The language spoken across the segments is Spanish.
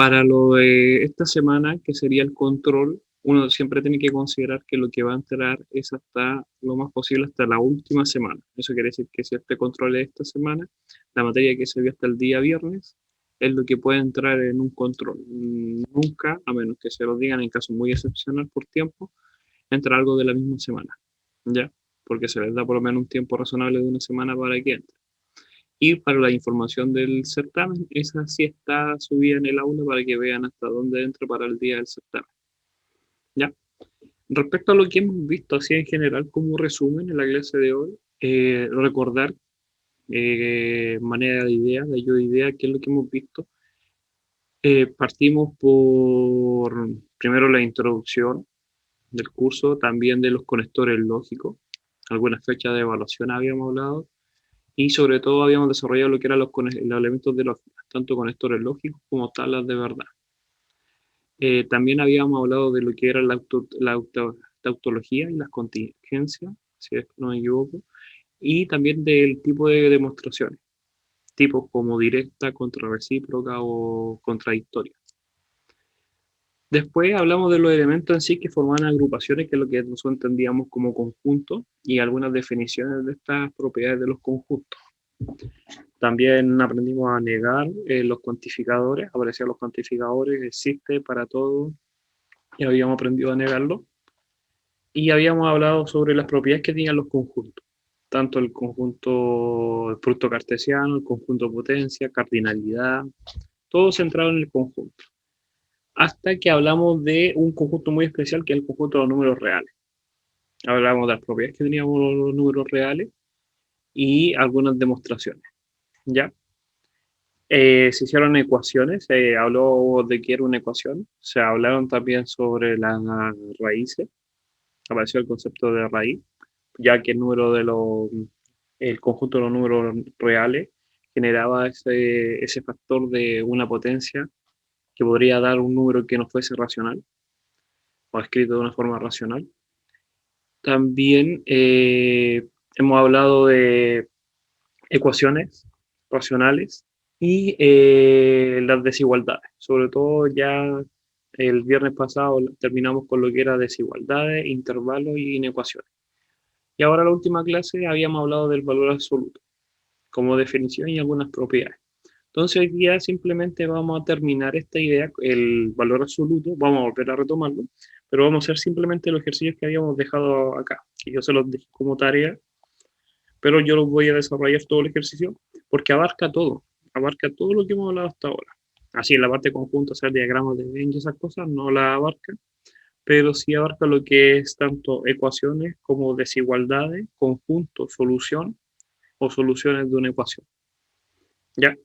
Para lo de esta semana, que sería el control, uno siempre tiene que considerar que lo que va a entrar es hasta lo más posible hasta la última semana. Eso quiere decir que si este control es esta semana, la materia que se vio hasta el día viernes es lo que puede entrar en un control. Nunca, a menos que se lo digan en caso muy excepcional por tiempo, entra algo de la misma semana, ¿ya? Porque se les da por lo menos un tiempo razonable de una semana para que entre. Y para la información del certamen, esa sí está subida en el aula para que vean hasta dónde entra para el día del certamen. ¿Ya? Respecto a lo que hemos visto así en general como resumen en la clase de hoy, recordar manera de idea, de ayuda de idea, qué es lo que hemos visto. Partimos por primero la introducción del curso, también de los conectores lógicos, algunas fechas de evaluación habíamos hablado, y sobre todo habíamos desarrollado lo que eran los elementos de lógica, tanto conectores lógicos como tablas de verdad. También habíamos hablado de lo que era la tautología y las contingencias, si es que no me equivoco, y también del tipo de demostraciones, tipos como directa, contrarrecíproca o contradictoria. Después hablamos de los elementos en sí que forman agrupaciones, que es lo que nosotros entendíamos como conjuntos, y algunas definiciones de estas propiedades de los conjuntos. También aprendimos a negar los cuantificadores, aparecían los cuantificadores, existe para todo, y habíamos aprendido a negarlo. Y habíamos hablado sobre las propiedades que tenían los conjuntos, tanto el conjunto, el producto cartesiano, el conjunto potencia, cardinalidad, todo centrado en el conjunto. Hasta que hablamos de un conjunto muy especial que es el conjunto de los números reales. Hablamos de las propiedades que teníamos los números reales y algunas demostraciones. ¿Ya? Se hicieron ecuaciones, se habló de qué era una ecuación, se hablaron también sobre las raíces, apareció el concepto de raíz, ya que el conjunto de los números reales generaba ese factor de una potencia que podría dar un número que no fuese racional o escrito de una forma racional. También hemos hablado de ecuaciones racionales y las desigualdades. Sobre todo ya el viernes pasado terminamos con lo que era desigualdades, intervalos y inecuaciones. Y ahora en la última clase habíamos hablado del valor absoluto como definición y algunas propiedades. Entonces hoy día simplemente vamos a terminar esta idea, el valor absoluto, vamos a volver a retomarlo, pero vamos a hacer simplemente los ejercicios que habíamos dejado acá, que yo se los dejé como tarea, pero yo los voy a desarrollar todo el ejercicio porque abarca todo lo que hemos hablado hasta ahora. Así en la parte conjunta, hacer diagramas de Venn y esas cosas no la abarca, pero sí abarca lo que es tanto ecuaciones como desigualdades, conjunto, solución o soluciones de una ecuación. ¿Ya?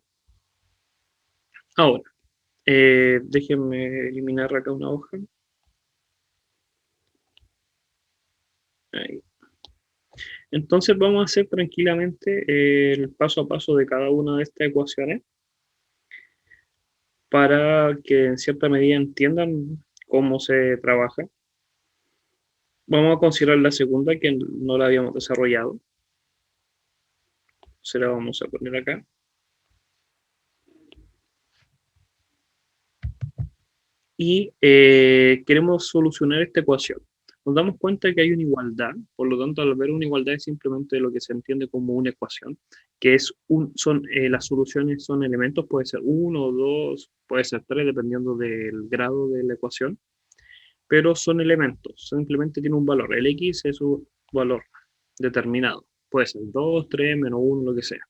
Ahora, déjenme eliminar acá una hoja. Ahí. Entonces vamos a hacer tranquilamente el paso a paso de cada una de estas ecuaciones para que en cierta medida entiendan cómo se trabaja. Vamos a considerar la segunda que no la habíamos desarrollado. Se la vamos a poner acá. Y queremos solucionar esta ecuación. Nos damos cuenta que hay una igualdad, por lo tanto, al ver una igualdad es simplemente lo que se entiende como una ecuación, que es las soluciones son elementos, puede ser uno, dos, puede ser tres, dependiendo del grado de la ecuación, pero son elementos, simplemente tiene un valor. El x es su valor determinado, puede ser 2, 3, menos 1, lo que sea.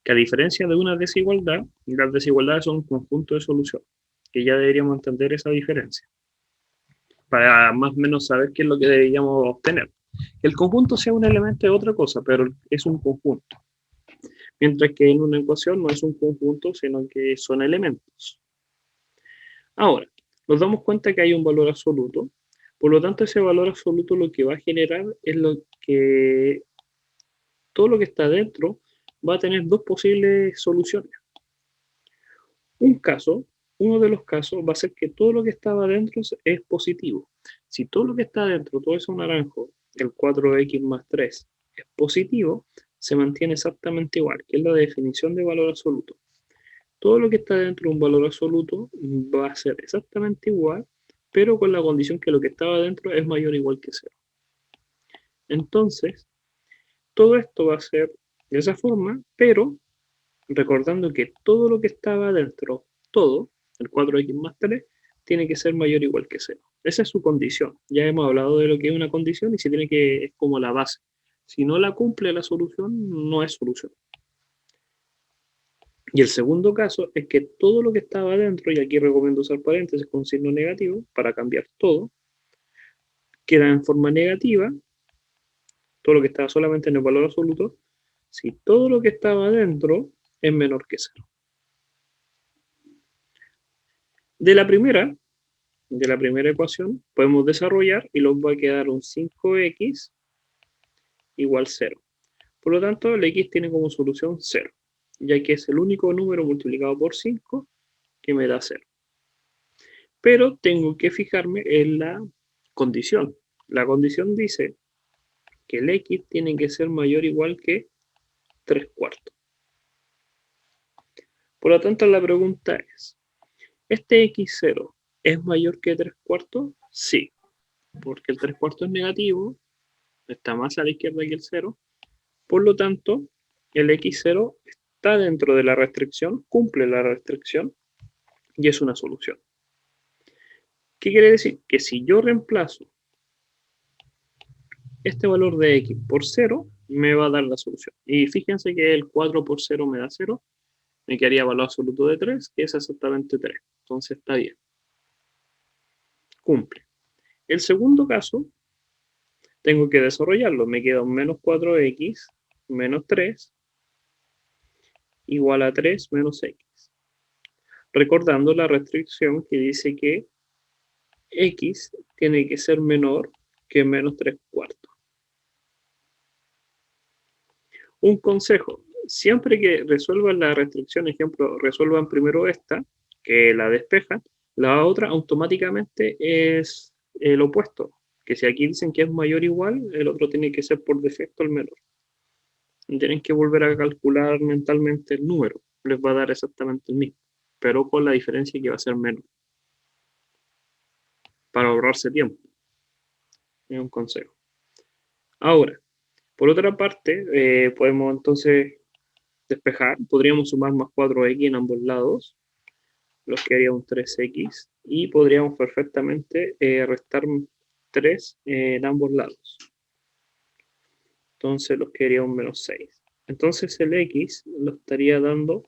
Que a diferencia de una desigualdad, las desigualdades son un conjunto de soluciones, que ya deberíamos entender esa diferencia, para más o menos saber qué es lo que deberíamos obtener. Que el conjunto sea un elemento es otra cosa, pero es un conjunto. Mientras que en una ecuación no es un conjunto, sino que son elementos. Ahora, nos damos cuenta que hay un valor absoluto, por lo tanto ese valor absoluto lo que va a generar es todo lo que está dentro va a tener dos posibles soluciones. Uno de los casos va a ser que todo lo que estaba adentro es positivo. Si todo lo que está adentro, todo eso naranjo, el 4x más 3, es positivo, se mantiene exactamente igual, que es la definición de valor absoluto. todo lo que está dentro de un valor absoluto va a ser exactamente igual, pero con la condición que lo que estaba dentro es mayor o igual que 0. Entonces, todo esto va a ser de esa forma, pero recordando que todo lo que estaba dentro, todo, el 4x más 3, tiene que ser mayor o igual que 0. Esa es su condición. Ya hemos hablado de lo que es una condición y se tiene que, es como la base. Si no la cumple la solución, no es solución. Y el segundo caso es que todo lo que estaba dentro, y aquí recomiendo usar paréntesis con signo negativo para cambiar todo, queda en forma negativa, todo lo que estaba solamente en el valor absoluto, si todo lo que estaba dentro es menor que 0. De la primera ecuación podemos desarrollar y nos va a quedar un 5x igual 0. Por lo tanto, el x tiene como solución 0, ya que es el único número multiplicado por 5 que me da 0. Pero tengo que fijarme en la condición. La condición dice que el x tiene que ser mayor o igual que 3 cuartos. Por lo tanto, la pregunta es, ¿este x0 es mayor que 3 cuartos? Sí, porque el 3 cuartos es negativo, está más a la izquierda que el 0. Por lo tanto, el x0 está dentro de la restricción, cumple la restricción y es una solución. ¿Qué quiere decir? Que si yo reemplazo este valor de x por 0, me va a dar la solución. Y fíjense que el 4 por 0 me da 0, me quedaría valor absoluto de 3, que es exactamente 3. Entonces está bien. Cumple. El segundo caso, tengo que desarrollarlo. Me queda un menos 4x menos 3 igual a 3 menos x. Recordando la restricción que dice que x tiene que ser menor que menos 3 cuartos. Un consejo, siempre que resuelvan la restricción, ejemplo, resuelvan primero esta, que la despejan, la otra automáticamente es el opuesto, que si aquí dicen que es mayor o igual, el otro tiene que ser por defecto el menor. Tienen que volver a calcular mentalmente el número, les va a dar exactamente el mismo, pero con la diferencia que va a ser menos, para ahorrarse tiempo. Es un consejo. Ahora, por otra parte, podemos entonces despejar, podríamos sumar más 4x en ambos lados, los que haría un 3x, y podríamos perfectamente restar 3 en ambos lados. Entonces los que haría un menos 6. Entonces el x lo estaría dando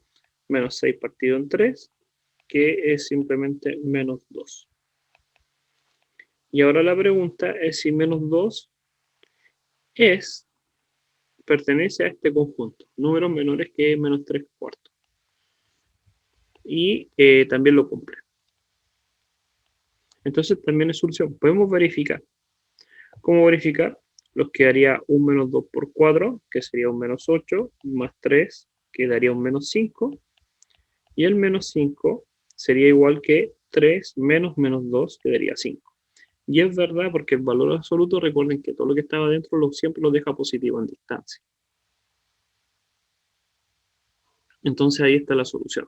menos 6 partido en 3, que es simplemente menos 2. Y ahora la pregunta es si menos 2 pertenece a este conjunto, números menores que menos 3 cuartos. Y también lo cumple. Entonces también es solución. Podemos verificar. ¿Cómo verificar? Los quedaría un menos 2 por 4, que sería un menos 8, más 3, que daría un menos 5. Y el menos 5 sería igual que 3 menos menos 2, que daría 5. Y es verdad porque el valor absoluto, recuerden que todo lo que estaba dentro siempre lo deja positivo en distancia. Entonces ahí está la solución.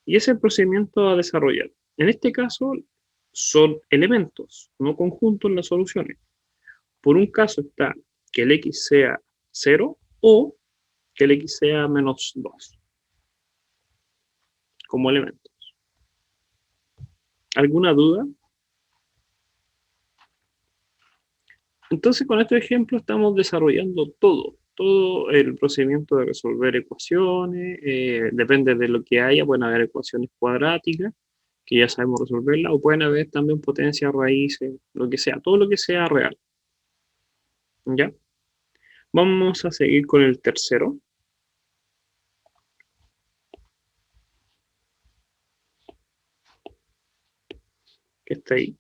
Y ese es el procedimiento a desarrollar. En este caso son elementos, no conjuntos en las soluciones. Por un caso está que el x sea 0 o que el x sea menos 2 como elementos. ¿Alguna duda? Entonces con este ejemplo estamos desarrollando todo el procedimiento de resolver ecuaciones, depende de lo que haya, pueden haber ecuaciones cuadráticas, que ya sabemos resolverlas, o pueden haber también potencias, raíces, lo que sea, todo lo que sea real. ¿Ya? Vamos a seguir con el tercero. Que está ahí.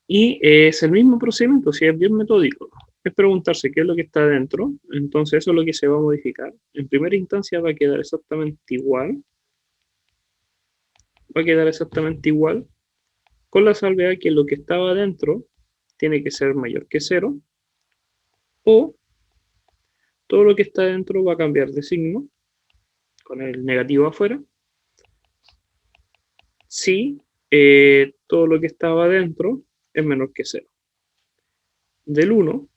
Y es el mismo procedimiento, si es bien metódico. Es preguntarse qué es lo que está dentro, entonces eso es lo que se va a modificar. En primera instancia va a quedar exactamente igual. Va a quedar exactamente igual, con la salvedad que lo que estaba dentro tiene que ser mayor que 0, o todo lo que está dentro va a cambiar de signo, con el negativo afuera, si todo lo que estaba adentro es menor que 0. Del 1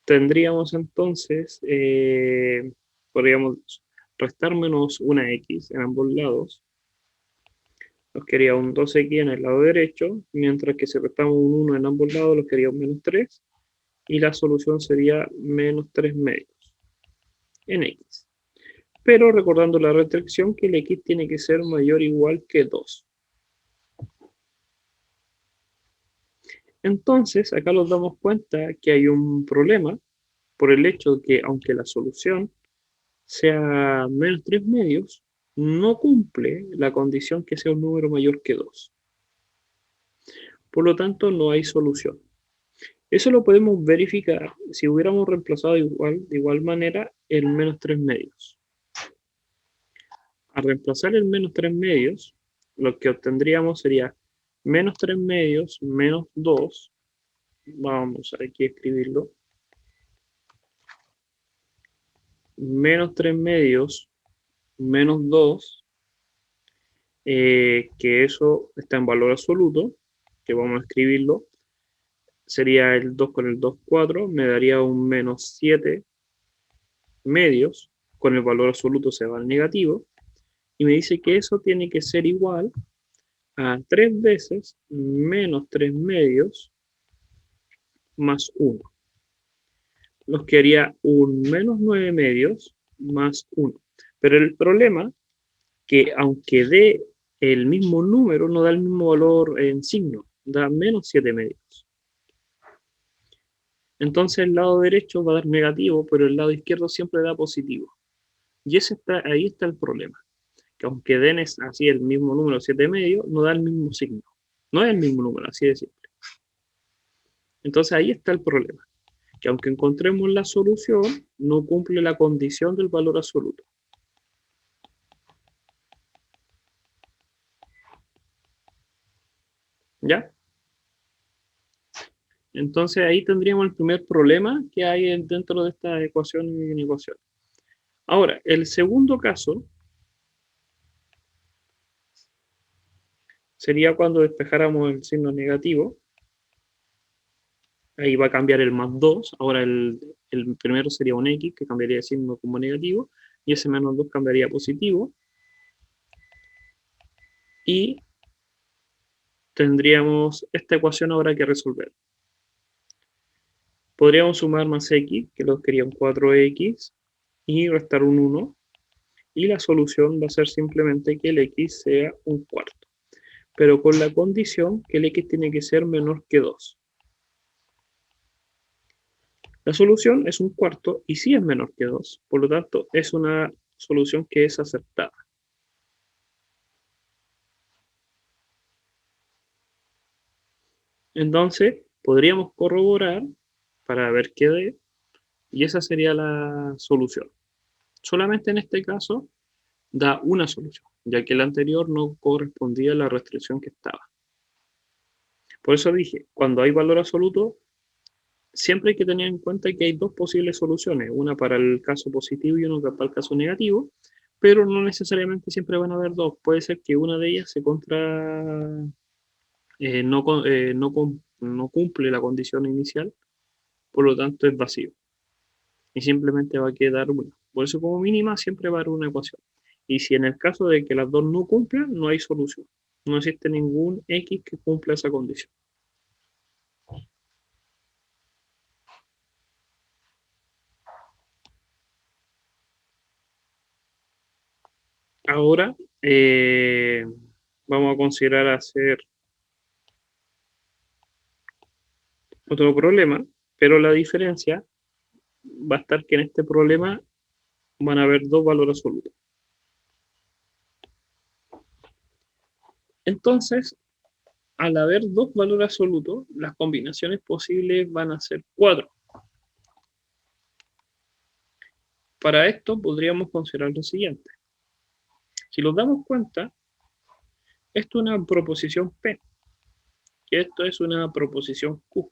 tendríamos entonces, podríamos restar menos una x en ambos lados. Nos quedaría un 2x en el lado derecho, mientras que si restamos un 1 en ambos lados, nos quedaría un menos 3. Y la solución sería menos 3 medios en x. Pero recordando la restricción que el x tiene que ser mayor o igual que 2. Entonces, acá nos damos cuenta que hay un problema por el hecho de que aunque la solución sea menos 3 medios, no cumple la condición que sea un número mayor que 2. Por lo tanto, no hay solución. Eso lo podemos verificar si hubiéramos reemplazado de igual manera el menos 3 medios. Al reemplazar el menos 3 medios, lo que obtendríamos sería menos 3 medios menos 2. Vamos aquí a escribirlo. Menos 3 medios menos 2, que eso está en valor absoluto, que vamos a escribirlo. Sería el 2 con el 2, 4, me daría un menos 7 medios, con el valor absoluto se va al negativo, y me dice que eso tiene que ser igual a 3 veces menos 3 medios más 1. Nos quedaría un menos 9 medios más 1. Pero el problema que aunque dé el mismo número, no da el mismo valor en signo, da menos 7 medios. Entonces el lado derecho va a dar negativo, pero el lado izquierdo siempre da positivo. Y ahí está el problema. Que aunque den así el mismo número, 7 medios, no da el mismo signo. No es el mismo número, así de simple. Entonces ahí está el problema. Que aunque encontremos la solución, no cumple la condición del valor absoluto. ¿Ya? Entonces ahí tendríamos el primer problema que hay dentro de esta ecuación y inecuación. Ahora, el segundo caso sería cuando despejáramos el signo negativo. Ahí va a cambiar el más 2. Ahora el primero sería un x, que cambiaría de signo como negativo, y ese menos 2 cambiaría a positivo. Y tendríamos esta ecuación ahora que resolver. Podríamos sumar más x, que lo quería un 4x, y restar un 1. Y la solución va a ser simplemente que el x sea un cuarto, pero con la condición que el x tiene que ser menor que 2. La solución es un cuarto y sí es menor que 2, por lo tanto es una solución que es aceptada. Entonces podríamos corroborar para ver qué dé, y esa sería la solución. Solamente en este caso da una solución, ya que el anterior no correspondía a la restricción que estaba. Por eso dije, cuando hay valor absoluto, siempre hay que tener en cuenta que hay dos posibles soluciones, una para el caso positivo y una para el caso negativo, pero no necesariamente siempre van a haber dos. Puede ser que una de ellas se no cumple la condición inicial, por lo tanto es vacío. Y simplemente va a quedar una. Por eso como mínima siempre va a haber una ecuación. Y si en el caso de que las dos no cumplan, no hay solución. No existe ningún x que cumpla esa condición. Ahora vamos a considerar hacer otro problema, pero la diferencia va a estar que en este problema van a haber dos valores absolutos. Entonces, al haber dos valores absolutos, las combinaciones posibles van a ser 4. Para esto podríamos considerar lo siguiente. Si nos damos cuenta, esto es una proposición P, y esto es una proposición Q.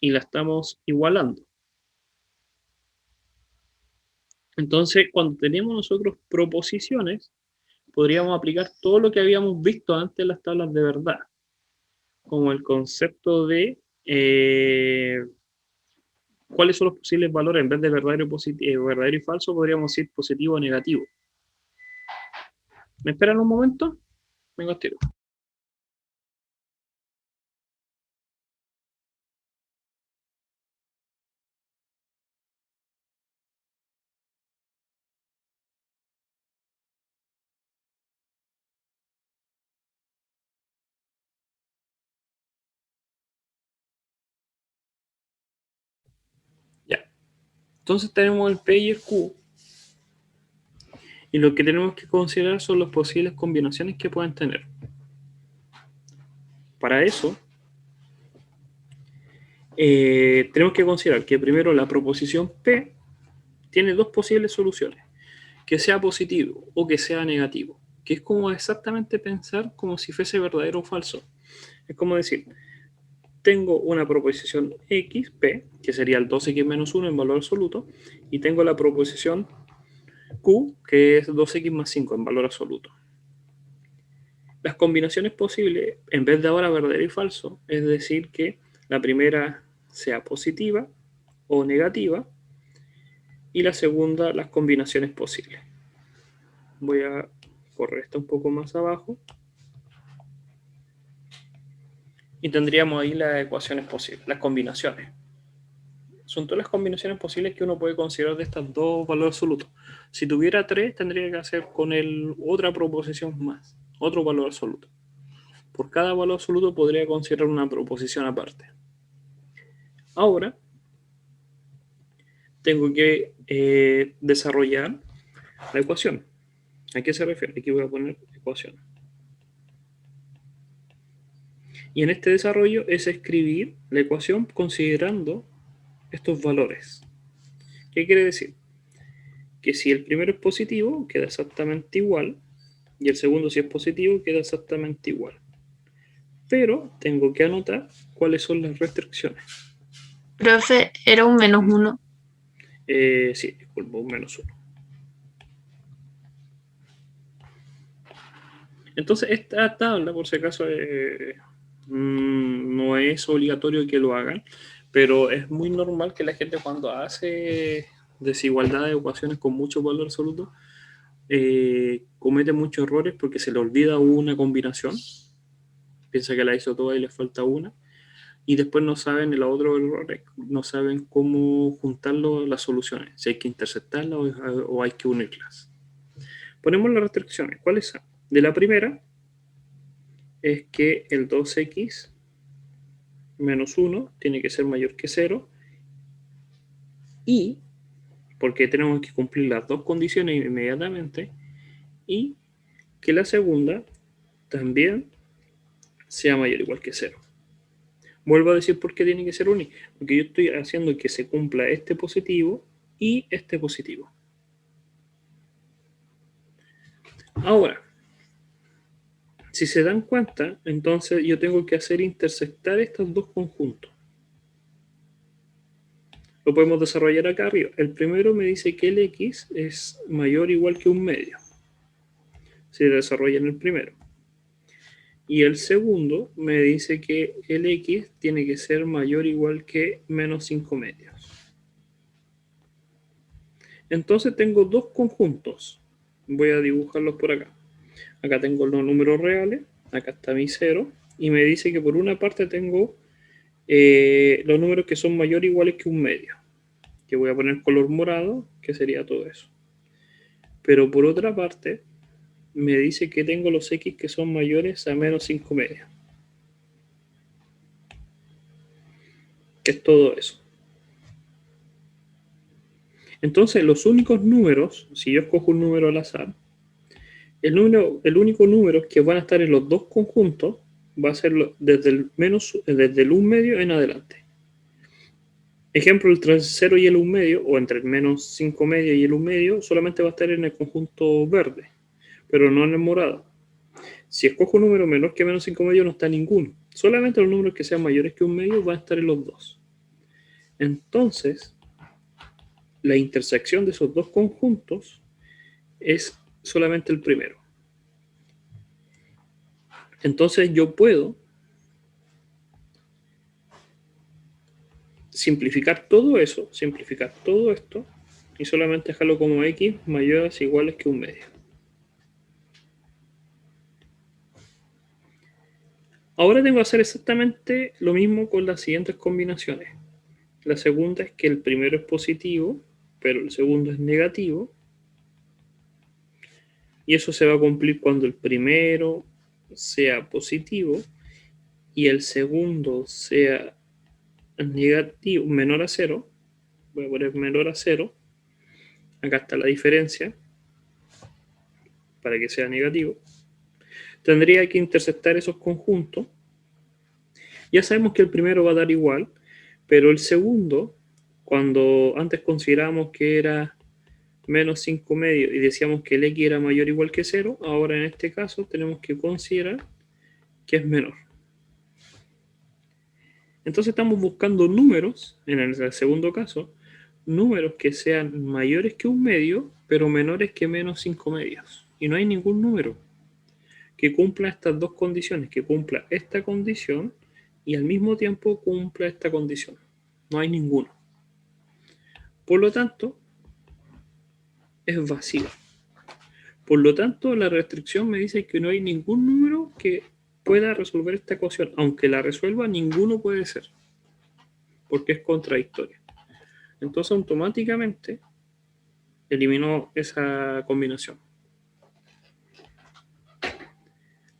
Y la estamos igualando. Entonces, cuando tenemos nosotros proposiciones, podríamos aplicar todo lo que habíamos visto antes en las tablas de verdad, como el concepto de cuáles son los posibles valores. En vez de verdadero y falso, podríamos decir positivo o negativo. ¿Me esperan un momento? Vengo a tiro. Ya. Entonces tenemos el P y el Q. Y lo que tenemos que considerar son las posibles combinaciones que pueden tener. Para eso, tenemos que considerar que primero la proposición P tiene dos posibles soluciones, que sea positivo o que sea negativo, que es como exactamente pensar como si fuese verdadero o falso. Es como decir, tengo una proposición X, P, que sería el 2x menos 1 en valor absoluto, y tengo la proposición Q, que es 2x más 5 en valor absoluto. Las combinaciones posibles, en vez de ahora verdadero y falso, es decir que la primera sea positiva o negativa, y la segunda, las combinaciones posibles. Voy a correr esto un poco más abajo. Y tendríamos ahí las ecuaciones posibles, las combinaciones. Son todas las combinaciones posibles que uno puede considerar de estos dos valores absolutos. Si tuviera 3, tendría que hacer con otra proposición más, otro valor absoluto. Por cada valor absoluto podría considerar una proposición aparte. Ahora, tengo que desarrollar la ecuación. ¿A qué se refiere? Aquí voy a poner ecuación. Y en este desarrollo es escribir la ecuación considerando estos valores. ¿Qué quiere decir? Que si el primero es positivo, queda exactamente igual, y el segundo, si es positivo, queda exactamente igual. Pero tengo que anotar cuáles son las restricciones. Profe, era un -1. Sí, disculpo, un -1. Entonces, esta tabla, por si acaso, no es obligatorio que lo hagan, pero es muy normal que la gente cuando hace desigualdad de ecuaciones con mucho valor absoluto, comete muchos errores porque se le olvida una combinación, piensa que la hizo toda y le falta una, y después no saben, el otro error, no saben cómo juntar las soluciones, si hay que interceptarlas o hay que unirlas. Ponemos las restricciones. ¿Cuáles son? De la primera es que el 2x menos 1 tiene que ser mayor que 0 y, porque tenemos que cumplir las dos condiciones inmediatamente, y que la segunda también sea mayor o igual que 0. Vuelvo a decir por qué tiene que ser único, porque yo estoy haciendo que se cumpla este positivo y este positivo. Ahora, si se dan cuenta, entonces yo tengo que hacer intersectar estos dos conjuntos. Lo podemos desarrollar acá arriba. El primero me dice que el x es mayor o igual que un medio. Se desarrolla en el primero. Y el segundo me dice que el x tiene que ser mayor o igual que menos 5 medios. Entonces tengo dos conjuntos. Voy a dibujarlos por acá. Acá tengo los números reales, acá está mi 0, y me dice que por una parte tengo los números que son mayor o iguales que un medio, que voy a poner color morado, que sería todo eso. Pero por otra parte, me dice que tengo los x que son mayores a menos 5 medios, que es todo eso. Entonces, los únicos números, si yo escojo un número al azar, el único número que van a estar en los dos conjuntos va a ser desde el 1 medio en adelante. Ejemplo, entre el 0 y el 1 medio, o entre el menos 5 medio y el 1 medio, solamente va a estar en el conjunto verde, pero no en el morado. Si escojo un número menor que menos 5 medio, no está ninguno. Solamente los números que sean mayores que 1 medio van a estar en los dos. Entonces, la intersección de esos dos conjuntos es solamente el primero. Entonces yo puedo simplificar todo eso, simplificar todo esto, y solamente dejarlo como x mayores o iguales que 1/2. Ahora tengo que hacer exactamente lo mismo con las siguientes combinaciones. La segunda es que el primero es positivo, pero el segundo es negativo. Y eso se va a cumplir cuando el primero sea positivo y el segundo sea negativo, menor a 0. Voy a poner menor a 0. Acá está la diferencia para que sea negativo. Tendría que intersectar esos conjuntos. Ya sabemos que el primero va a dar igual, pero el segundo, cuando antes considerábamos que era menos 5 medios y decíamos que el x era mayor o igual que 0, ahora en este caso tenemos que considerar que es menor. Entonces estamos buscando números, en el segundo caso, números que sean mayores que 1 medio, pero menores que menos 5 medios. Y no hay ningún número que cumpla estas dos condiciones, que cumpla esta condición y al mismo tiempo cumpla esta condición. No hay ninguno. Por lo tanto, es vacío. Por lo tanto, la restricción me dice que no hay ningún número que pueda resolver esta ecuación. Aunque la resuelva, ninguno puede ser, porque es contradictoria. Entonces, automáticamente eliminó esa combinación.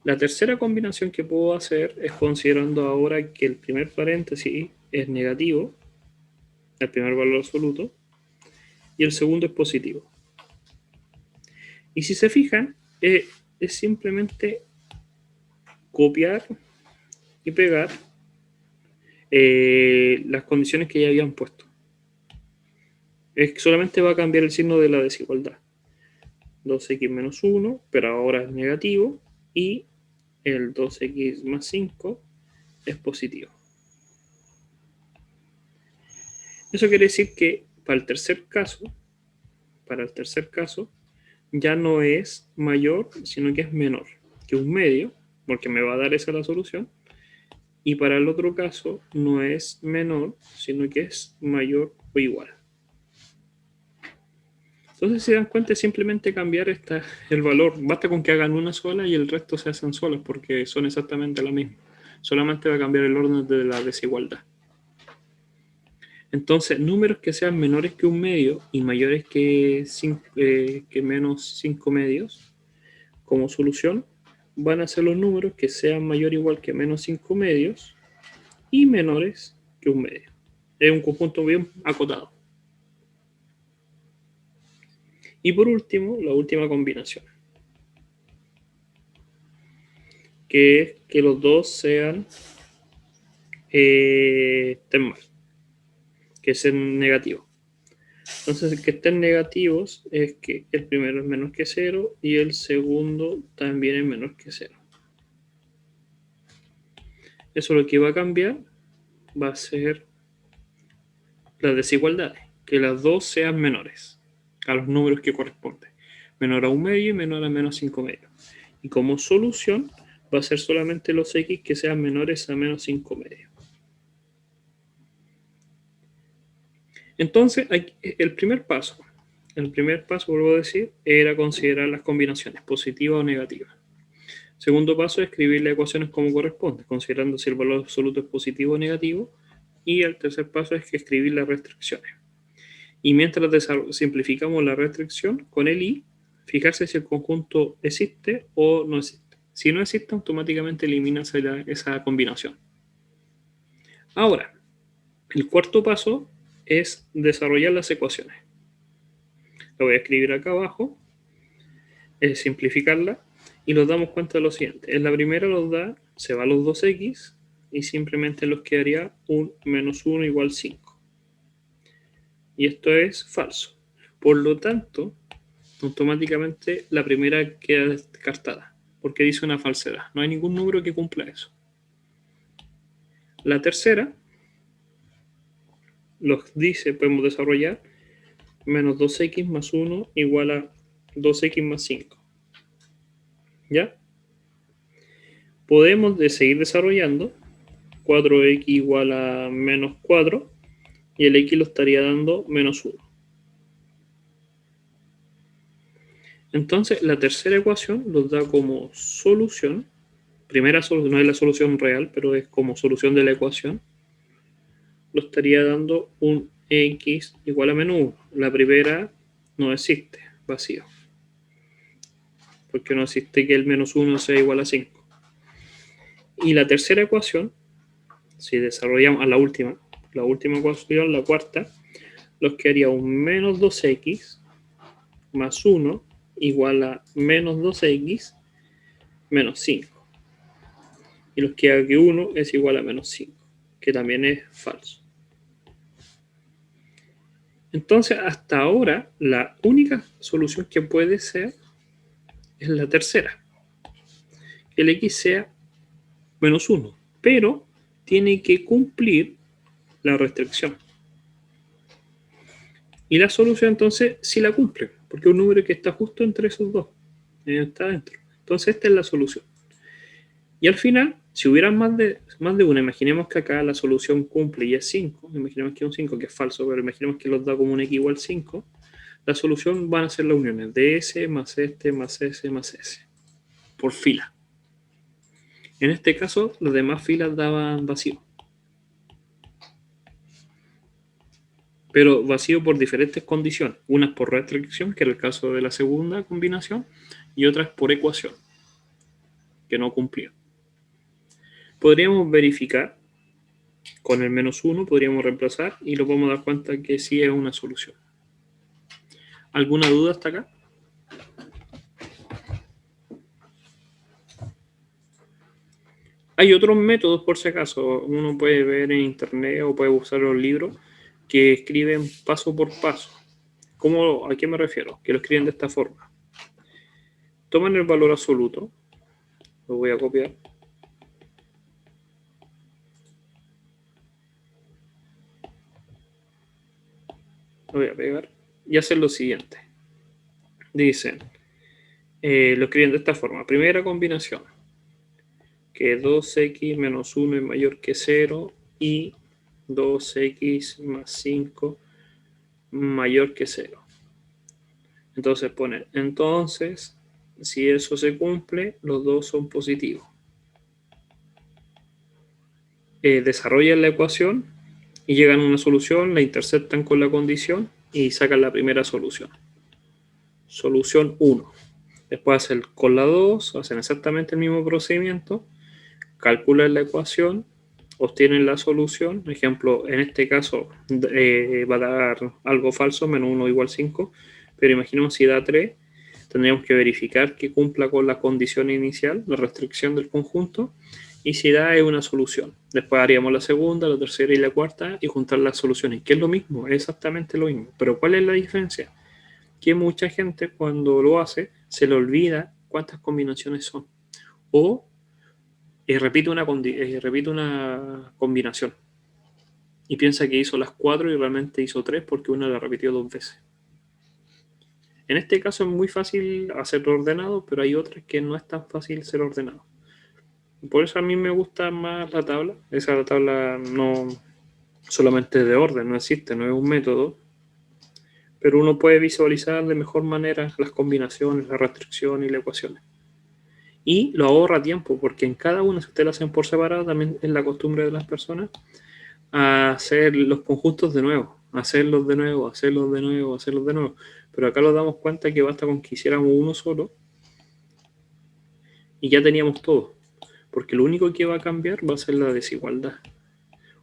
La tercera combinación que puedo hacer es considerando ahora que el primer paréntesis es negativo, el primer valor absoluto, y el segundo es positivo. Y si se fijan, es simplemente copiar y pegar las condiciones que ya habían puesto. Solamente va a cambiar el signo de la desigualdad. 2x menos 1, pero ahora es negativo, y el 2x más 5 es positivo. Eso quiere decir que para el tercer caso, ya no es mayor, sino que es menor que 1 medio, porque me va a dar esa la solución. Y para el otro caso no es menor, sino que es mayor o igual. Entonces, si se dan cuenta, es simplemente cambiar el valor. Basta con que hagan una sola y el resto se hacen solas, porque son exactamente la misma. Solamente va a cambiar el orden de la desigualdad. Entonces, números que sean menores que 1 medio y mayores que menos 5 medios, como solución, van a ser los números que sean mayor o igual que menos 5 medios y menores que 1 medio. Es un conjunto bien acotado. Y por último, la última combinación, que es que los dos sean estén mal, que sean negativos. Entonces, que estén negativos es que el primero es menor que 0 y el segundo también es menor que 0. Eso lo que va a cambiar va a ser las desigualdades, que las dos sean menores a los números que corresponden. Menor a 1 medio y menor a menos 5 medios. Y como solución va a ser solamente los x que sean menores a menos 5 medios. Entonces, el primer paso, vuelvo a decir, era considerar las combinaciones, positivas o negativas. Segundo paso es escribir las ecuaciones como corresponde, considerando si el valor absoluto es positivo o negativo. Y el tercer paso es escribir las restricciones. Y mientras simplificamos la restricción con el i, fijarse si el conjunto existe o no existe. Si no existe, automáticamente elimina esa combinación. Ahora, el cuarto paso es desarrollar las ecuaciones. Lo voy a escribir acá abajo, es simplificarla, y nos damos cuenta de lo siguiente. En la primera se va los 2x, y simplemente nos quedaría un menos 1 igual 5. Y esto es falso. Por lo tanto, automáticamente la primera queda descartada, porque dice una falsedad. No hay ningún número que cumpla eso. La tercera nos dice, podemos desarrollar menos 2x más 1 igual a 2x más 5. ¿Ya? Podemos seguir desarrollando. 4x igual a menos 4 y el x lo estaría dando menos 1. Entonces, la tercera ecuación nos da como solución. Primera solución, no es la solución real, pero es como solución de la ecuación. Lo estaría dando un x igual a menos 1. La primera no existe, vacío. Porque no existe que el menos 1 sea igual a 5. Y la tercera ecuación, si desarrollamos a la última ecuación, la cuarta, nos quedaría un menos 2x más 1 igual a menos 2x menos 5. Y nos queda que 1 es igual a menos 5, que también es falso. Entonces, hasta ahora, la única solución que puede ser es la tercera. Que el x sea menos 1, pero tiene que cumplir la restricción. Y la solución entonces sí la cumple, porque es un número que está justo entre esos dos. Está dentro. Entonces esta es la solución. Y al final, si hubiera más de una, imaginemos que acá la solución cumple y es 5, imaginemos que es un 5, que es falso, pero imaginemos que los da como un x igual 5, la solución van a ser las uniones de s más este más s más s, por fila. En este caso, las demás filas daban vacío. Pero vacío por diferentes condiciones. Unas por restricción, que era el caso de la segunda combinación, y otras por ecuación, que no cumplía. Podríamos verificar con el menos 1, podríamos reemplazar y lo podemos dar cuenta que sí es una solución. ¿Alguna duda hasta acá? Hay otros métodos, por si acaso. Uno puede ver en internet o puede usar los libros que escriben paso por paso. ¿A qué me refiero? Que lo escriben de esta forma. Toman el valor absoluto. Lo voy a copiar. Lo voy a pegar. Y hacen lo siguiente. Dicen, lo escriben de esta forma. Primera combinación. Que 2x menos 1 es mayor que 0 y 2x más 5 mayor que 0. Entonces ponen, entonces, si eso se cumple, los dos son positivos. Desarrollan la ecuación y llegan a una solución, la interceptan con la condición y sacan la primera solución. Solución 1. Después hacen con la 2, hacen exactamente el mismo procedimiento, calculan la ecuación, obtienen la solución. Por ejemplo, en este caso va a dar algo falso, menos 1 igual 5, pero imaginemos si da 3, tendríamos que verificar que cumpla con la condición inicial, la restricción del conjunto, y si da es una solución. Después haríamos la segunda, la tercera y la cuarta y juntar las soluciones, que es lo mismo, es exactamente lo mismo. Pero ¿cuál es la diferencia? Que mucha gente cuando lo hace se le olvida cuántas combinaciones son. O repite una combinación y piensa que hizo las 4 y realmente hizo 3 porque una la repitió 2 veces. En este caso es muy fácil hacerlo ordenado, pero hay otras que no es tan fácil ser ordenado. Por eso a mí me gusta más la tabla. Esa tabla no solamente de orden, no existe, no es un método, pero uno puede visualizar de mejor manera las combinaciones, la restricción y las ecuaciones. Y lo ahorra tiempo, porque en cada una, si ustedes lo hacen por separado, también es la costumbre de las personas a hacer los conjuntos de nuevo, hacerlos de nuevo, hacerlos de nuevo, hacerlos de nuevo. Pero acá nos damos cuenta que basta con que hiciéramos uno solo y ya teníamos todo. Porque lo único que va a cambiar va a ser la desigualdad.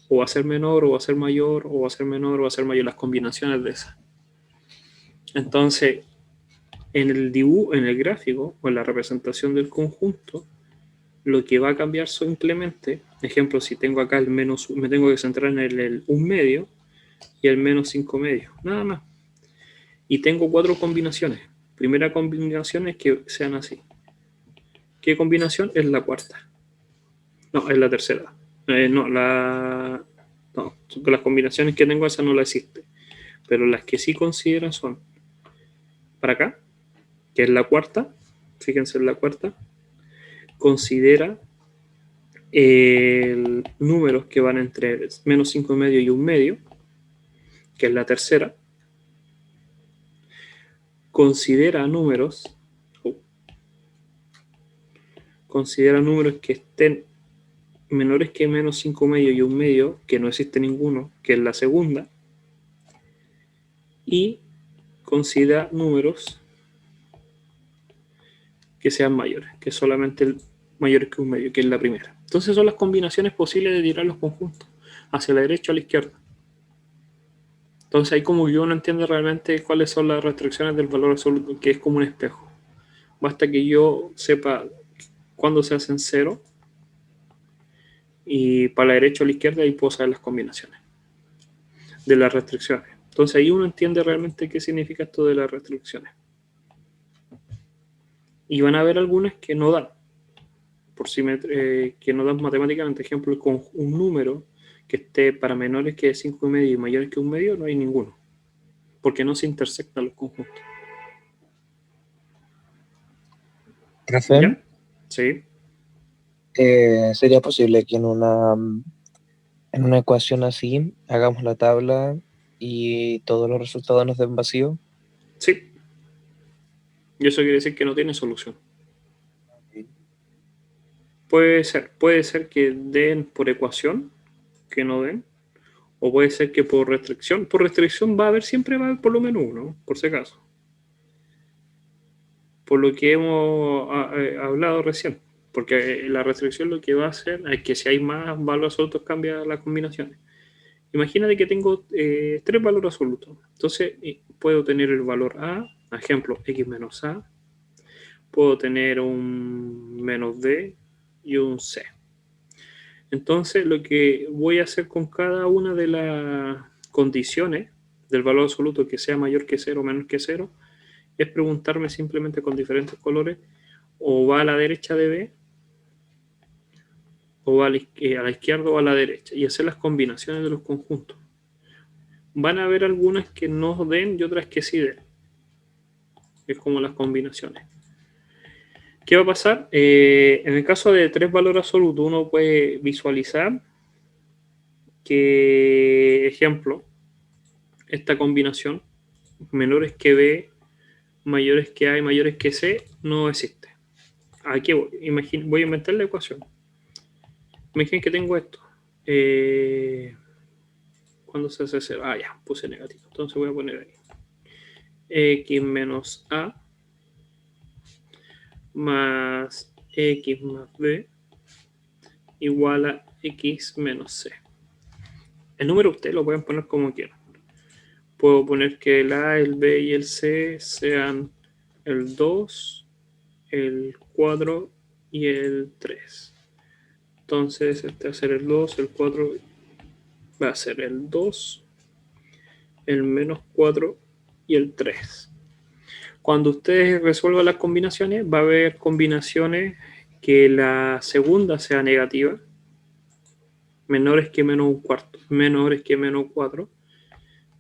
O va a ser menor, o va a ser mayor, o va a ser menor, o va a ser mayor, las combinaciones de esas. Entonces, en el dibujo, en el gráfico, o en la representación del conjunto, lo que va a cambiar simplemente, ejemplo, si tengo acá el menos, me tengo que centrar en el 1 medio y el menos 5 medios, nada más. Y tengo 4 combinaciones. Primera combinación es que sean así. ¿Qué combinación? Es la cuarta. No, es la tercera. No, las combinaciones que tengo, esa no la existe. pero las que sí considera son para acá, que es la cuarta, fíjense en la cuarta, considera números que van entre menos 5,5 y 1,5, que es la tercera, considera números, que estén menores que menos 5,5 y 1,5, que no existe ninguno, que es la segunda, y considera números que sean mayores, que solamente mayores que 1,5, que es la primera. Entonces son las combinaciones posibles de tirar los conjuntos, hacia la derecha o a la izquierda. Entonces ahí como que uno entiende realmente cuáles son las restricciones del valor absoluto, que es como un espejo. Basta que yo sepa cuándo se hacen cero, y para la derecha o la izquierda ahí puedo saber las combinaciones de las restricciones. Entonces ahí uno entiende realmente qué significa esto de las restricciones. Y van a haber algunas que no dan, que no dan matemáticamente. Ejemplo, con un número que esté para menores que 5,5 y mayores que 1,5, no hay ninguno, porque no se intersectan los conjuntos. Rafael, ¿Ya? Sí. ¿sería posible que en una ecuación así hagamos la tabla y todos los resultados nos den vacío? Sí. Y eso quiere decir que no tiene solución. Puede ser que den por ecuación, que no den, o puede ser que por restricción. Por restricción siempre va a haber por lo menos uno, por si acaso. Por lo que hemos hablado recién. Porque la restricción lo que va a hacer es que si hay más valores absolutos cambia las combinaciones. Imagínate que tengo 3 valores absolutos. Entonces puedo tener el valor A, ejemplo, x menos A. Puedo tener un menos D y un C. Entonces lo que voy a hacer con cada una de las condiciones del valor absoluto que sea mayor que 0 o menor que 0 es preguntarme simplemente con diferentes colores, o va a la derecha de B, o va a la izquierda o a la derecha, y hacer las combinaciones de los conjuntos. Van a haber algunas que no den y otras que sí den. Es como las combinaciones. ¿Qué va a pasar? En el caso de 3 valores absolutos, uno puede visualizar que, ejemplo, esta combinación, menores que B, mayores que A y mayores que C, no existe. Aquí voy a inventar la ecuación. Imaginen que tengo esto. ¿Cuándo se hace 0? Ah, ya, puse negativo. Entonces voy a poner ahí. X menos A más X más B igual a X menos C. El número ustedes lo pueden poner como quieran. Puedo poner que el A, el B y el C sean el 2, el 4 y el 3. Entonces este va a ser el 2, el 4 va a ser el 2, el menos 4 y el 3. Cuando ustedes resuelvan las combinaciones, va a haber combinaciones que la segunda sea negativa, menores que menos un cuarto, menores que menos 4,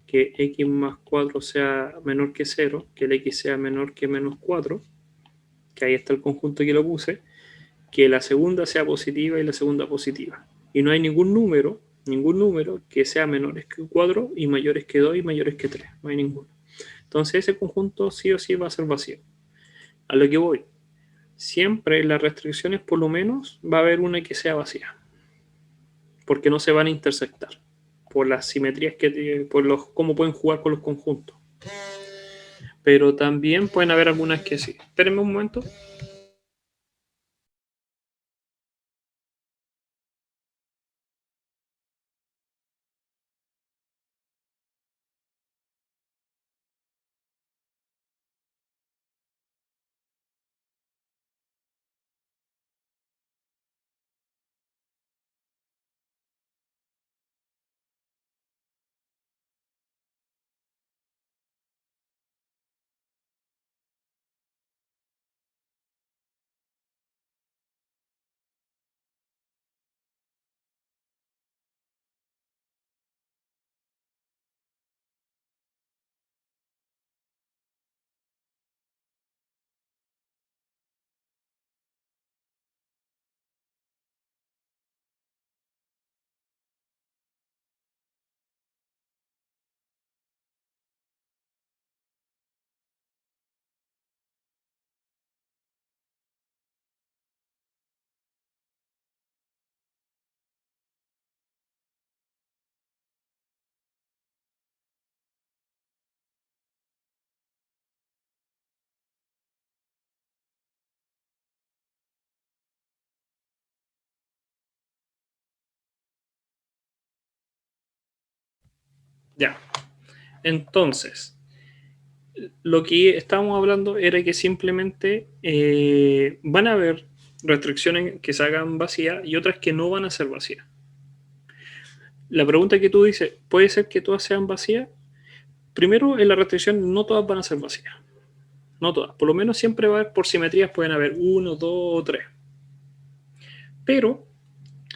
que x más 4 sea menor que 0, que el x sea menor que menos 4, que ahí está el conjunto que lo puse, que la segunda sea positiva y la segunda positiva. Y no hay ningún número que sea menores que 4 y mayores que 2 y mayores que 3. No hay ninguno. Entonces ese conjunto sí o sí va a ser vacío. A lo que voy. Siempre en las restricciones por lo menos va a haber una que sea vacía. Porque no se van a intersectar. Por las simetrías por cómo pueden jugar con los conjuntos. Pero también pueden haber algunas que sí. Espérenme un momento. Ya. Entonces, lo que estábamos hablando era que simplemente van a haber restricciones que se hagan vacías y otras que no van a ser vacías. La pregunta que tú dices, ¿puede ser que todas sean vacías? Primero, en la restricción no todas van a ser vacías. No todas. Por lo menos siempre va a haber, por simetrías pueden haber 1, 2 o 3. Pero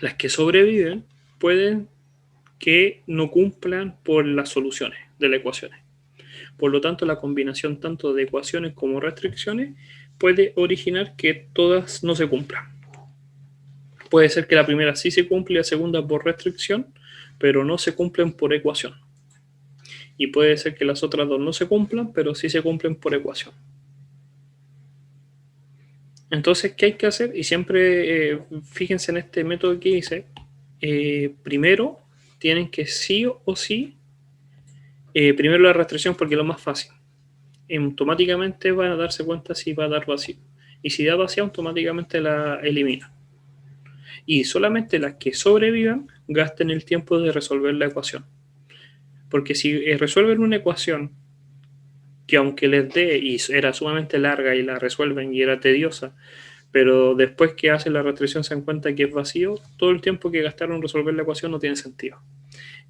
las que sobreviven pueden que no cumplan por las soluciones de las ecuaciones. Por lo tanto, la combinación tanto de ecuaciones como restricciones puede originar que todas no se cumplan. Puede ser que la primera sí se cumple y la segunda por restricción, pero no se cumplen por ecuación. Y puede ser que las otras dos no se cumplan, pero sí se cumplen por ecuación. Entonces, ¿qué hay que hacer? Y siempre fíjense en este método que hice. Primero, tienen que sí o sí, primero la restricción porque es lo más fácil. Automáticamente van a darse cuenta si va a dar vacío. Y si da vacío, automáticamente la eliminan. Y solamente las que sobrevivan gasten el tiempo de resolver la ecuación. Porque si resuelven una ecuación que aunque les dé y era sumamente larga y la resuelven y era tediosa, pero después que hacen la restricción se dan cuenta que es vacío, todo el tiempo que gastaron en resolver la ecuación no tiene sentido.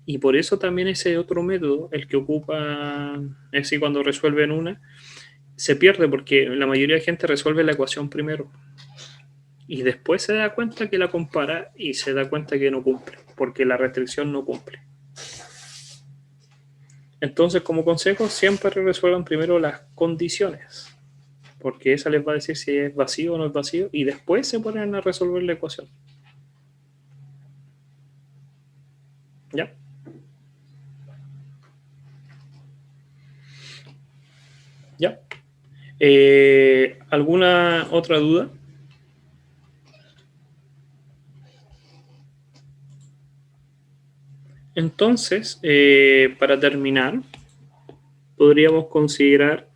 Y por eso también ese otro método, el que ocupa, es decir, cuando resuelven una, se pierde porque la mayoría de gente resuelve la ecuación primero. Y después se da cuenta que la compara y se da cuenta que no cumple, porque la restricción no cumple. Entonces, como consejo, siempre resuelvan primero las condiciones, porque esa les va a decir si es vacío o no es vacío, y después se ponen a resolver la ecuación. ¿Ya? ¿Ya? ¿Alguna otra duda? Entonces, para terminar, podríamos considerar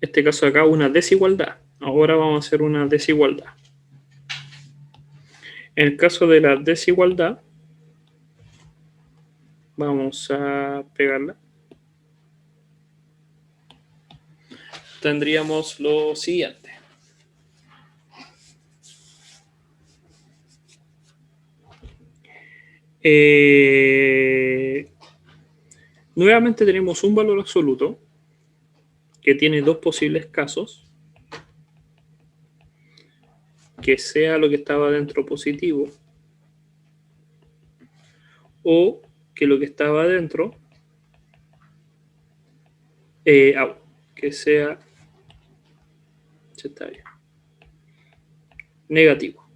este caso de acá una desigualdad. Ahora vamos a hacer una desigualdad. En el caso de la desigualdad, vamos a pegarla. Tendríamos lo siguiente. Nuevamente tenemos un valor absoluto que tiene dos posibles casos, que sea lo que estaba dentro positivo o que lo que estaba dentro que sea negativo.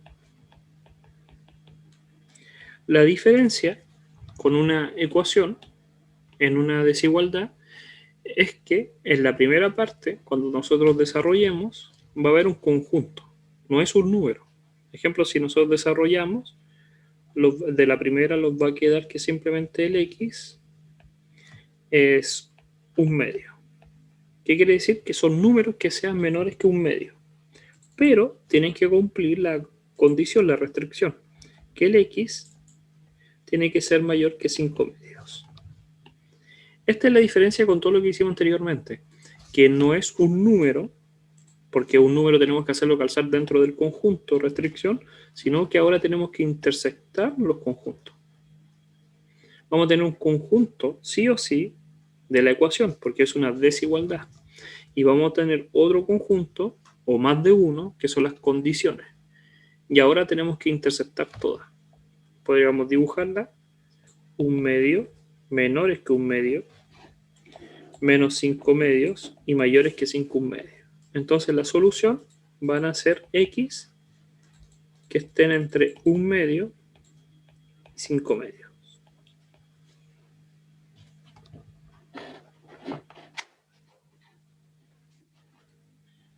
La diferencia con una ecuación en una desigualdad es que en la primera parte, cuando nosotros desarrollemos, va a haber un conjunto, no es un número. Por ejemplo, si nosotros desarrollamos, de la primera nos va a quedar que simplemente el x es un medio. ¿Qué quiere decir? Que son números que sean menores que un medio. Pero tienen que cumplir la condición, la restricción, que el x tiene que ser mayor que 5 medios. Esta es la diferencia con todo lo que hicimos anteriormente, que no es un número, porque un número tenemos que hacerlo calzar dentro del conjunto restricción, sino que ahora tenemos que intersectar los conjuntos. Vamos a tener un conjunto, sí o sí, de la ecuación, porque es una desigualdad. Y vamos a tener otro conjunto, o más de uno, que son las condiciones. Y ahora tenemos que intersectar todas. Podríamos dibujarla, un medio, menores que un medio, menos 5 medios y mayores que 5 medios. Entonces la solución van a ser x que estén entre 1 medio y 5 medios.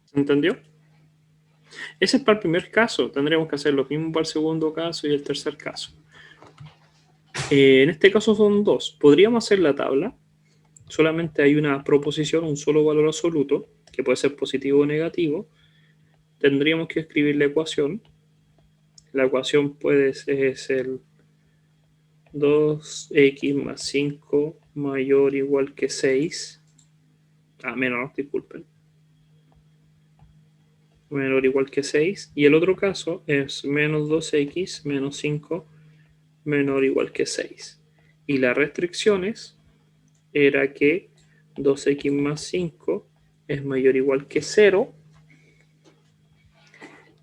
¿Se entendió? Ese es para el primer caso. Tendríamos que hacer lo mismo para el segundo caso y el tercer caso. En este caso son dos. Podríamos hacer la tabla. Solamente hay una proposición, un solo valor absoluto, que puede ser positivo o negativo. Tendríamos que escribir la ecuación. La ecuación puede ser 2x más 5 mayor o igual que 6. Menor, disculpen. Menor o igual que 6. Y el otro caso es menos 2x menos 5 menor o igual que 6. Y las restricciones era que 2x más 5 es mayor o igual que 0.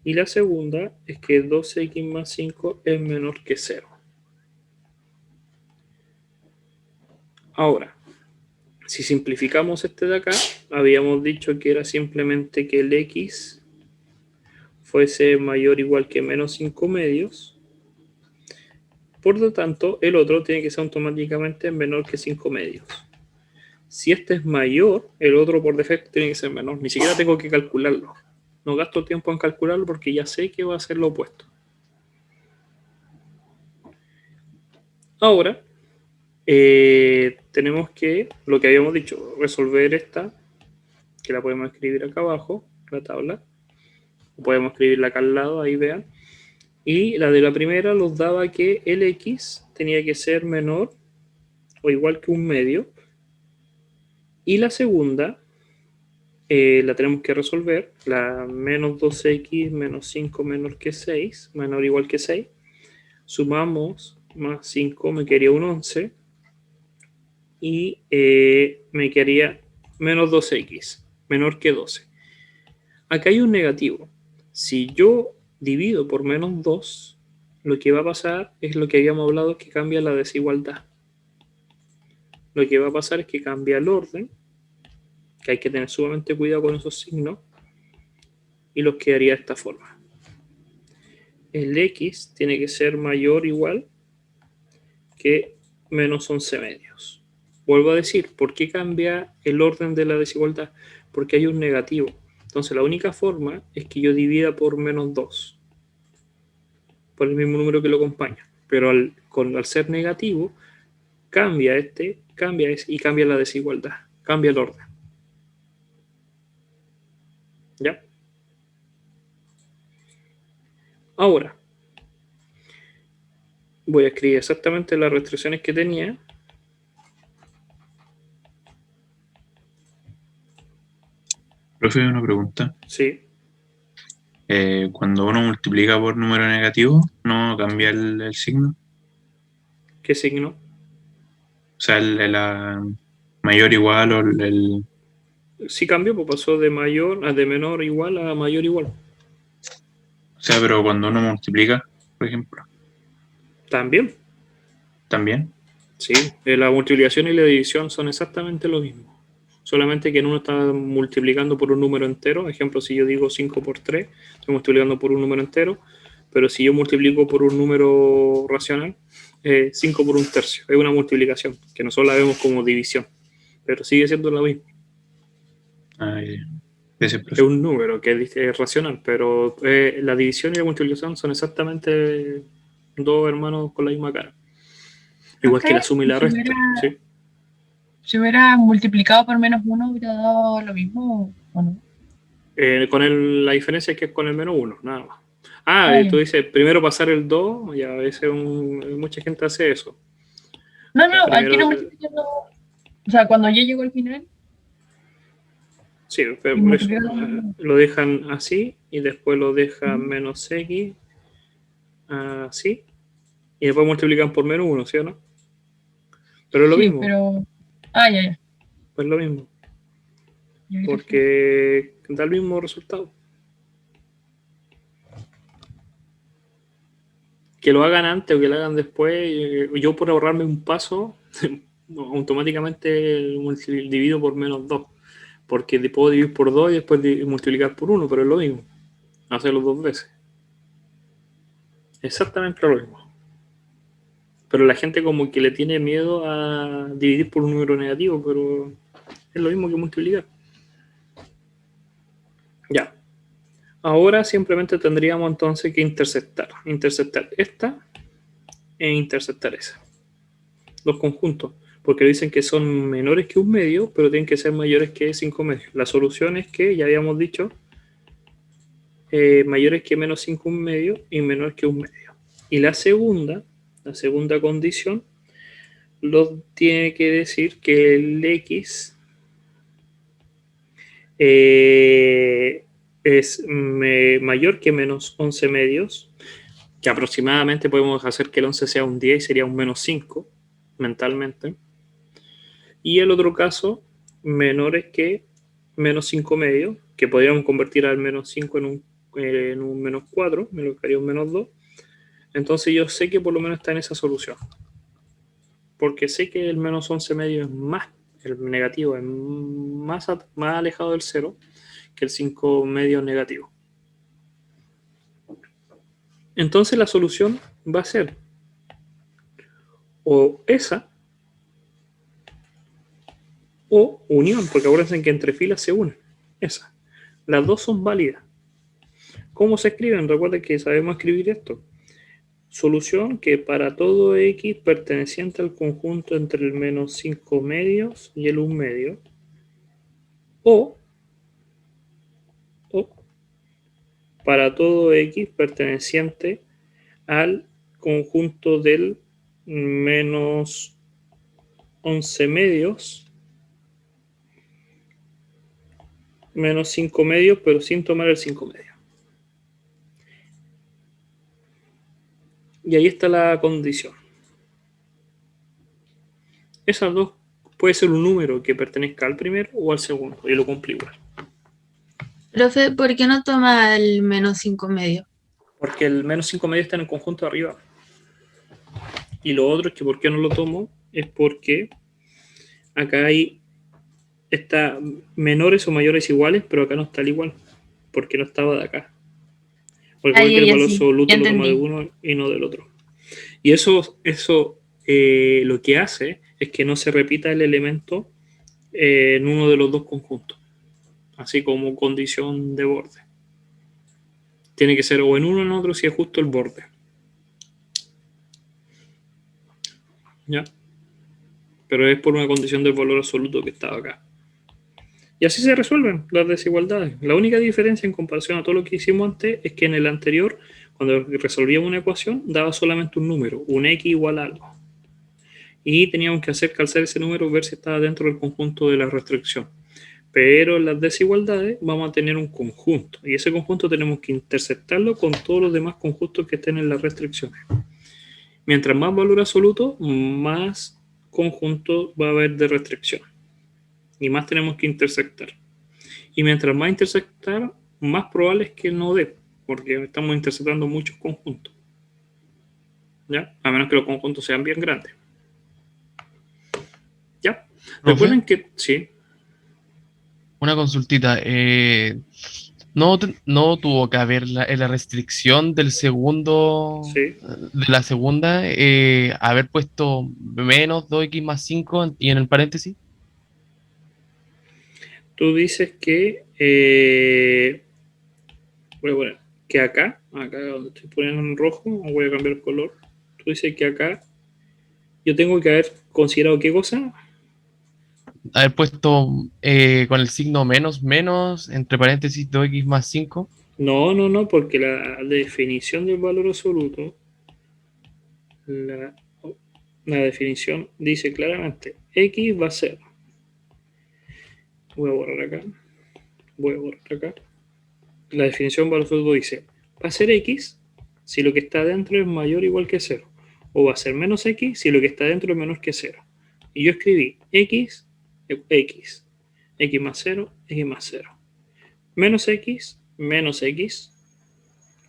Y la segunda es que 2x más 5 es menor que 0. Ahora, si simplificamos este de acá, habíamos dicho que era simplemente que el x fuese mayor o igual que menos 5 medios. Por lo tanto, el otro tiene que ser automáticamente menor que 5 medios. Si este es mayor, el otro por defecto tiene que ser menor. Ni siquiera tengo que calcularlo. No gasto tiempo en calcularlo porque ya sé que va a ser lo opuesto. Ahora, tenemos que, lo que habíamos dicho, resolver esta, que la podemos escribir acá abajo, la tabla. Podemos escribirla acá al lado, ahí vean. Y la de la primera nos daba que el x tenía que ser menor o igual que un medio. Y la segunda la tenemos que resolver, la menos 2x menos 5 menor que 6, menor o igual que 6. Sumamos más 5, me quedaría un 11. Y me quedaría menos 2x, menor que 12. Acá hay un negativo. Si yo divido por menos 2, lo que va a pasar es lo que habíamos hablado, que cambia la desigualdad. Lo que va a pasar es que cambia el orden, que hay que tener sumamente cuidado con esos signos, y los quedaría de esta forma. El x tiene que ser mayor o igual que menos 11 medios. Vuelvo a decir, ¿por qué cambia el orden de la desigualdad? Porque hay un negativo. Entonces la única forma es que yo divida por menos 2, por el mismo número que lo acompaña. Pero al ser negativo, cambia y cambia la desigualdad, cambia el orden. ¿Ya? Ahora, voy a escribir exactamente las restricciones que tenía. Profe, una pregunta. Sí. Cuando uno multiplica por número negativo, ¿no cambia el signo? ¿Qué signo? O sea, la mayor igual o el... Sí cambió, pues pasó de menor igual a mayor igual. O sea, pero cuando uno multiplica, por ejemplo, También. ¿también? Sí, la multiplicación y la división son exactamente lo mismo. Solamente que en uno está multiplicando por un número entero. Ejemplo, si yo digo 5 por 3, estoy multiplicando por un número entero. Pero si yo multiplico por un número racional, 5 por un tercio. Es una multiplicación, que nosotros la vemos como división. Pero sigue siendo lo mismo. Es un número que es racional, pero la división y la multiplicación son exactamente dos hermanos con la misma cara. Igual que la suma y la resta. ¿Sí? Si hubiera multiplicado por menos 1, ¿hubiera dado lo mismo o no? La diferencia es que es con el menos 1, nada más. Tú dices, primero pasar el 2, y a veces mucha gente hace eso. No, aquí no me estoy diciendo... O sea, cuando ya llegó al final... Sí, pero por eso lo dejan así, y después lo dejan menos x, así, y después multiplican por menos 1, ¿sí o no? Pero es lo mismo. Pero... ya. Pues lo mismo. Porque da el mismo resultado. Que lo hagan antes o que lo hagan después, yo por ahorrarme un paso, automáticamente divido por menos 2. Porque puedo dividir por 2 y después multiplicar por 1, pero es lo mismo. Hacerlo 2 veces. Exactamente lo mismo. Pero la gente como que le tiene miedo a dividir por un número negativo, pero es lo mismo que multiplicar. Ya. Ahora simplemente tendríamos entonces que interceptar esta e interceptar esa. Los conjuntos, porque dicen que son menores que un medio, pero tienen que ser mayores que 5 medios. La solución es que, ya habíamos dicho, mayores que menos 5 un medio y menor que un medio. Y la segunda La segunda condición tiene que decir que el X es mayor que menos 11 medios, que aproximadamente podemos hacer que el 11 sea un 10 y sería un menos 5 mentalmente. Y el otro caso, menores que menos 5 medios, que podríamos convertir al menos 5 en un menos 4, me lo quedaría un menos 2. Entonces yo sé que por lo menos está en esa solución. Porque sé que el menos 11 medio es más, el negativo es más alejado del 0 que el 5 medio negativo. Entonces la solución va a ser o esa o unión, porque acuérdense que entre filas se unen. Esa. Las dos son válidas. ¿Cómo se escriben? Recuerden que sabemos escribir esto. Solución que para todo X perteneciente al conjunto entre el menos 5 medios y el 1 medio, o para todo X perteneciente al conjunto del menos 11 medios, menos 5 medios, pero sin tomar el 5 medios. Y ahí está la condición. Esas dos puede ser un número que pertenezca al primero o al segundo, y lo cumple igual. Profe, ¿por qué no toma el menos 5 medio? Porque el menos 5 medios está en el conjunto de arriba. Y lo otro es que ¿por qué no lo tomo? Es porque acá está menores o mayores iguales, pero acá no está el igual, porque no estaba de acá. Porque cualquier valor absoluto lo toma de uno y no del otro. Y eso lo que hace es que no se repita el elemento en uno de los dos conjuntos, así como condición de borde. Tiene que ser o en uno o en otro si es justo el borde. ¿Ya? Pero es por una condición del valor absoluto que estaba acá. Y así se resuelven las desigualdades. La única diferencia en comparación a todo lo que hicimos antes es que en el anterior, cuando resolvíamos una ecuación, daba solamente un número, un x igual a algo. Y teníamos que hacer calzar ese número, ver si estaba dentro del conjunto de la restricción. Pero en las desigualdades vamos a tener un conjunto. Y ese conjunto tenemos que interceptarlo con todos los demás conjuntos que estén en las restricciones. Mientras más valor absoluto, más conjunto va a haber de restricción. Y más tenemos que intersectar. Y mientras más intersectar, más probable es que no dé, porque estamos intersectando muchos conjuntos. ¿Ya? A menos que los conjuntos sean bien grandes. ¿Ya? Recuerden que... Sí. Una consultita. ¿No tuvo que haber la restricción del segundo, Sí. de la segunda, haber puesto menos 2x más 5 y en el paréntesis? Tú dices que voy a poner que acá donde estoy poniendo en rojo, voy a cambiar el color. Tú dices que acá yo tengo que haber considerado qué cosa. Haber puesto con el signo menos, entre paréntesis 2x más 5. No, porque la definición del valor absoluto, la definición dice claramente, x va a ser, voy a borrar acá, la definición del valor absoluto dice, va a ser x si lo que está dentro es mayor o igual que 0, o va a ser menos x si lo que está dentro es menor que 0. Y yo escribí x más 0, x más 0, menos x,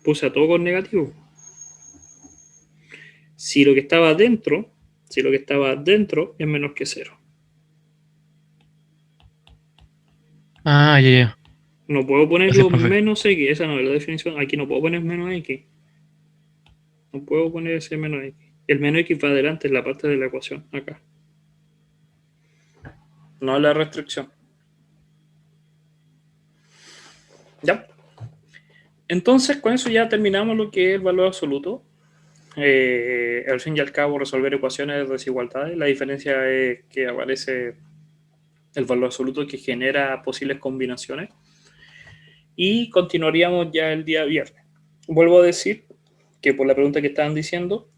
puse a todo con negativo. Si lo que estaba dentro es menor que 0. Ah, ya. No puedo ponerlo Gracias, profe. menos x, esa no es la definición. Aquí no puedo poner menos x. No puedo poner ese menos x. El menos x va adelante en la parte de la ecuación, acá. No la restricción. ¿Ya? Entonces, con eso ya terminamos lo que es el valor absoluto. Al fin y al cabo, resolver ecuaciones de desigualdades. La diferencia es que aparece el valor absoluto que genera posibles combinaciones. Y continuaríamos ya el día viernes. Vuelvo a decir que por la pregunta que estaban diciendo,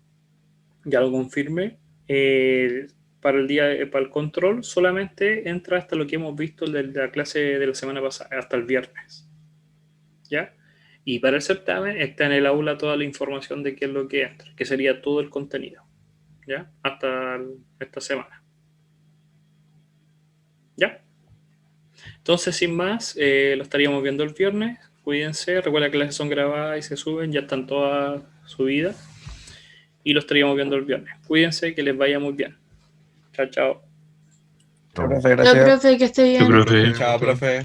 ya lo confirmé. Para el control solamente entra hasta lo que hemos visto de la clase de la semana pasada, hasta el viernes. ¿Ya? Y para el certamen está en el aula toda la información de qué es lo que entra, que sería todo el contenido. ¿Ya? Hasta esta semana. ¿Ya? Entonces, sin más, lo estaríamos viendo el viernes. Cuídense, recuerda que las clases son grabadas y se suben, ya están todas subidas. Y lo estaríamos viendo el viernes. Cuídense, que les vaya muy bien. Chao, chao. Profe, Chao, gracias. profe, que esté bien. Yo creo que Chao, profe.